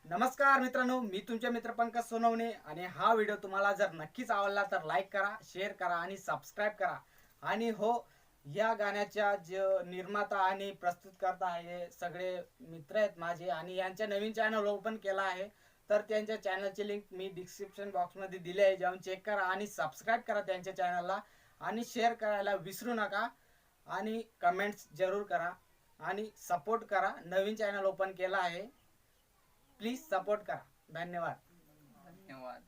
नमस्कार मित्रांनो, मी तुमचे मित्र पंकज सोनवणे आणि हा व्हिडिओ तुम्हाला जर नक्कीच आवडला तर लाईक करा, शेअर करा आणि सबस्क्राईब करा. आणि हो, या गाण्याच्या जे निर्माता आणि प्रस्तुतकर्ता आहे सगळे मित्र आहेत माझे आणि यांच्या नवीन चॅनल ओपन केला आहे. तर त्यांच्या चॅनलची लिंक मी डिस्क्रिप्शन बॉक्समध्ये दिली आहे, जाऊन चेक करा आणि सबस्क्राईब करा त्यांच्या चॅनलला आणि शेअर करायला विसरू नका आणि कमेंट्स जरूर करा आणि सपोर्ट करा. नवीन चॅनल ओपन केला आहे, प्लीज सपोर्ट करा. धन्यवाद. धन्यवाद.